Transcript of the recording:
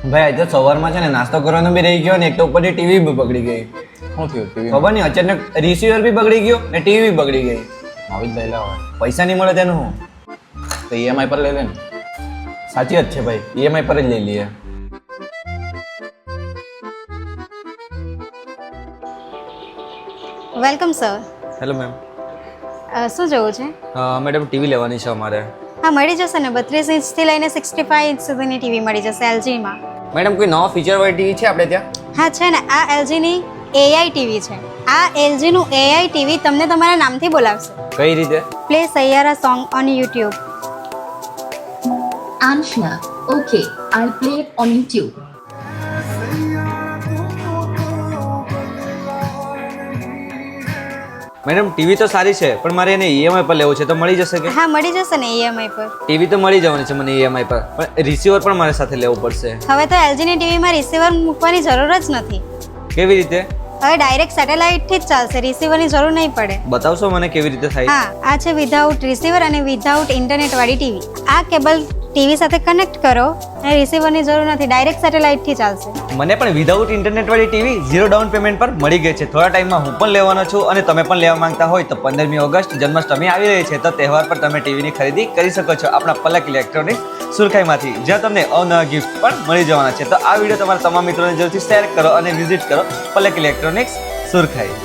ભાઈ આજે સવારમાં છે ને નાસ્તો કરવાનો બી રહી ગયો ને એક તો ઉપરથી ટીવી બી બગડી ગઈ. શું થયું ટીવી ખબર નહીં અચાનક રિસીવર બી બગડી ગયો ને ટીવી બી બગડી ગઈ. આવી જ લઈ લે હવે. પૈસા નહીં મળે તેનું હું. તો ઈએમઆઈ પર લઈ લે ને. સાચી વાત છે ભાઈ, ઈએમઆઈ પર જ લઈ લઈએ. Welcome sir. Hello ma'am. શું જોવું છે? મેડમ ટીવી લેવાની છે અમારે. હા, મળી જશે ને. 32 ઇંચથી લઈને 65 ઇંચ સુધીની ટીવી મળી જશે એલજીમાં. મેડમ કોઈ નવા ફીચર વાળી ટીવી છે આપણે ત્યાં? હા છે ને, આ એલજીની એઆઈ ટીવી છે. આ એલજીનું એઆઈ ટીવી તમને તમારા નામથી બોલાવશે. કઈ રીતે? Play સૈયારા song on YouTube. Anshna, okay, I'll play it on YouTube. Madam TV તો સારી છે પણ મારે એને ઈએમઆઈ પર લેવું છે તો મળી જશે કે? હા, મળી જશે ને ઈએમઆઈ પર. ટીવી તો મળી જવાની છે મને ઈએમઆઈ પર, પણ રિસીવર પણ મારે સાથે લેવું પડશે. હવે તો એલજીની ટીવીમાં રિસીવર મૂકવાની જરૂર જ નથી. કેવી રીતે? હવે ડાયરેક્ટ સેટેલાઇટથી જ ચાલશે, રિસીવરની જરૂર નહીં પડે. બતાવશો મને કેવી રીતે થાય? હા, આ છે વિધાઉટ રિસીવર અને વિધાઉટ ઇન્ટરનેટ વાળી ટીવી. આ કેબલ ટીવી સાથે કનેક્ટ કરો અને રિસીવરની જરૂર નથી, ડાયરેક્ટ સેટેલાઇટથી ચાલશે. મને પણ વિધાઉટ ઇન્ટરનેટ વાળી ટીવી 0 ડાઉન પેમેન્ટ પર મળી ગઈ છે. થોડા ટાઈમમાં હું પણ લેવાનો છું અને તમે પણ લેવા માંગતા હોય તો 15મી ઓગસ્ટ જન્માષ્ટમી આવી રહી છે તો તહેવાર પર તમે ટીવીની ખરીદી કરી શકો છો આપણા પલક ઇલેક્ટ્રોનિક્સ સુરખાઈમાંથી, જ્યાં તમને અવનવા ગિફ્ટ પણ મળી જવાના છે. તો આ વિડીયો તમારા તમામ મિત્રોને જરૂરથી શેર કરો અને વિઝિટ કરો પલક ઇલેક્ટ્રોનિક્સ સુરખાઈ.